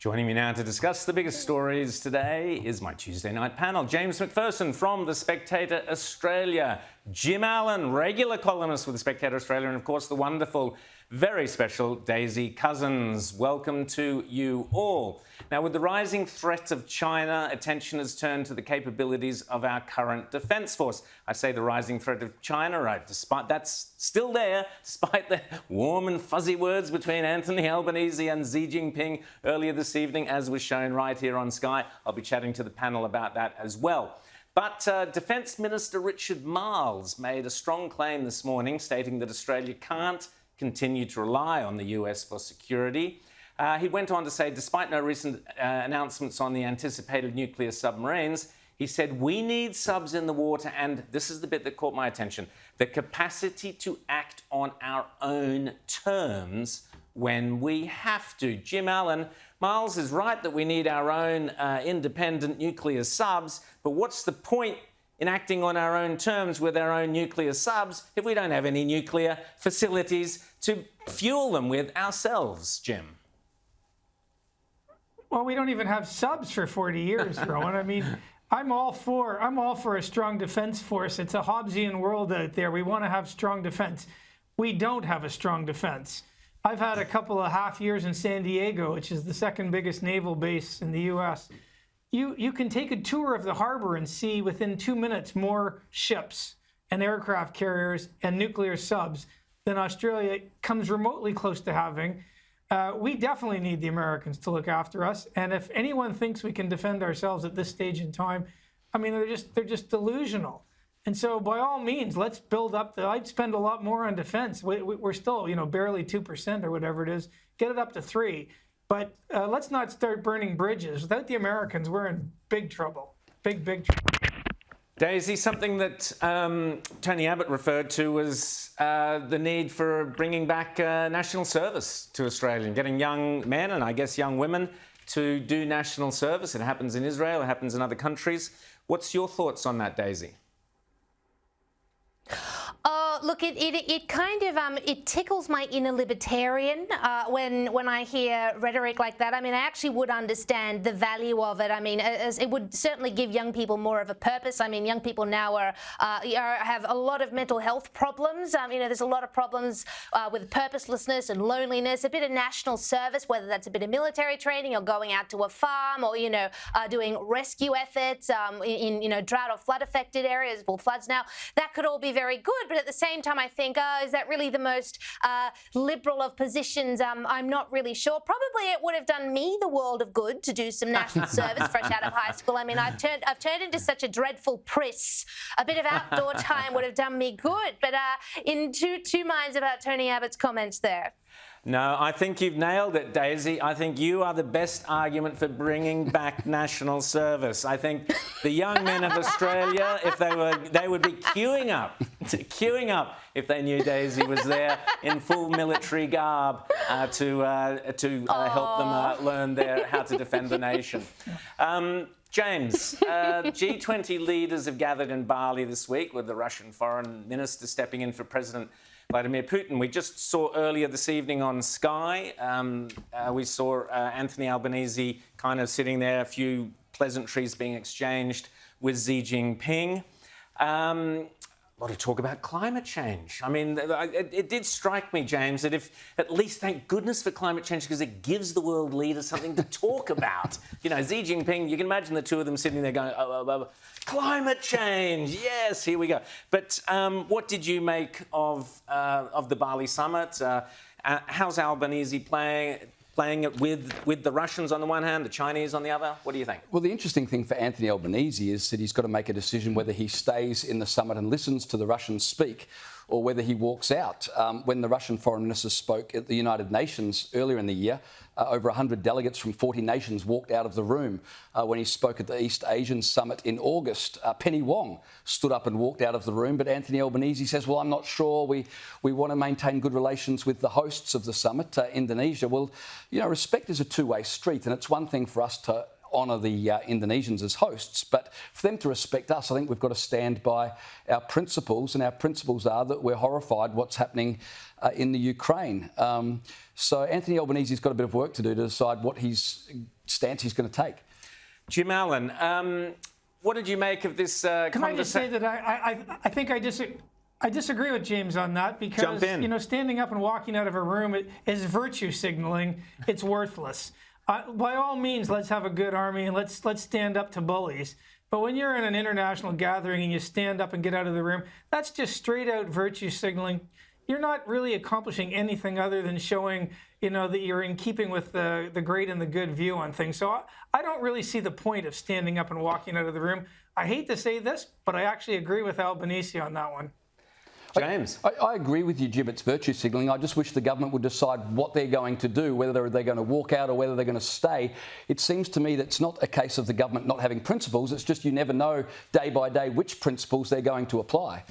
Joining me now to discuss the biggest stories today is my Tuesday night panel. James McPherson from The Spectator Australia, Jim Allan, regular columnist with The Spectator Australia, and of course the wonderful, very special Daisy Cousins. Welcome to you all. Now, with the rising threat of China, attention has turned to the capabilities of our current defence force. I say the rising threat of China, right, despite that's still there, despite the warm and fuzzy words between Anthony Albanese and Xi Jinping earlier this evening, as was shown right here on Sky. I'll be chatting to the panel about that as well. But Defence Minister Richard Marles made a strong claim this morning, stating that Australia can't continue to rely on the US for security. He went on to say, despite no recent announcements on the anticipated nuclear submarines, he said, we need subs in the water, and this is the bit that caught my attention, the capacity to act on our own terms when we have to. Jim Allan, Marles is right that we need our own independent nuclear subs, but what's the point in acting on our own terms with our own nuclear subs if we don't have any nuclear facilities to fuel them with ourselves, Jim? Well, we don't even have subs for 40 years, Rowan. I mean, I'm all for a strong defense force. It's a Hobbesian world out there. We want to have strong defense. We don't have a strong defense. I've had a couple of half years in San Diego, which is the second biggest naval base in the U.S. You can take a tour of the harbor and see within 2 minutes more ships and aircraft carriers and nuclear subs than Australia comes remotely close to having. We definitely need the Americans to look after us. And if anyone thinks we can defend ourselves at this stage in time, I mean, they're just delusional. And so by all means, let's build up I'd spend a lot more on defense. We're still, barely 2% or whatever it is. Get it up to 3%. But let's not start burning bridges. Without the Americans, we're in big trouble. Big trouble. Daisy, something that Tony Abbott referred to was the need for bringing back national service to Australia and getting young men and I guess young women to do national service. It happens in Israel, it happens in other countries. What's your thoughts on that, Daisy? Look, it kind of it tickles my inner libertarian when I hear rhetoric like that. I mean, I actually would understand the value of it. I mean, as it would certainly give young people more of a purpose. I mean, young people now have a lot of mental health problems. There's a lot of problems with purposelessness and loneliness. A bit of national service, whether that's a bit of military training or going out to a farm or doing rescue efforts in drought or flood affected areas. Well, floods now, that could all be very good, but at the same time, I think, is that really the most liberal of positions? I'm not really sure. Probably it would have done me the world of good to do some national service fresh out of high school. I mean, I've turned into such a dreadful priss. A bit of outdoor time would have done me good. But in two minds about Tony Abbott's comments there. No, I think you've nailed it, Daisy. I think you are the best argument for bringing back national service. I think the young men of Australia, if they would be queuing up if they knew Daisy was there in full military garb to help them learn how to defend the nation. James, G20 leaders have gathered in Bali this week with the Russian foreign minister stepping in for President Vladimir Putin. We just saw earlier this evening on Sky, we saw Anthony Albanese kind of sitting there, a few pleasantries being exchanged with Xi Jinping. A lot of talk about climate change. I mean, it did strike me, James, that if at least thank goodness for climate change because it gives the world leaders something to talk about. Xi Jinping, you can imagine the two of them sitting there going, climate change, yes, here we go. But what did you make of the Bali summit? How's Albanese playing it with the Russians on the one hand, the Chinese on the other? What do you think? Well, the interesting thing for Anthony Albanese is that he's got to make a decision whether he stays in the summit and listens to the Russians speak or whether he walks out. When the Russian foreign minister spoke at the United Nations earlier in the year, over 100 delegates from 40 nations walked out of the room. When he spoke at the East Asian Summit in August, Penny Wong stood up and walked out of the room, but Anthony Albanese says, well, I'm not sure. We want to maintain good relations with the hosts of the summit, Indonesia. Well, respect is a two-way street, and it's one thing for us to honour the Indonesians as hosts, but for them to respect us, I think we've got to stand by our principles, and our principles are that we're horrified what's happening in the Ukraine. So Anthony Albanese's got a bit of work to do to decide what stance he's going to take. Jim Allan, what did you make of this conversation? Can I just say that I think I disagree with James on that, because standing up and walking out of a room is virtue signaling. It's worthless. By all means, let's have a good army and let's stand up to bullies. But when you're in an international gathering and you stand up and get out of the room, that's just straight out virtue signaling. You're not really accomplishing anything other than showing, that you're in keeping with the great and the good view on things. So I don't really see the point of standing up and walking out of the room. I hate to say this, but I actually agree with Albanese on that one. James? I agree with you, Jim. It's virtue signalling. I just wish the government would decide what they're going to do, whether they're going to walk out or whether they're going to stay. It seems to me that it's not a case of the government not having principles. It's just you never know day by day which principles they're going to apply.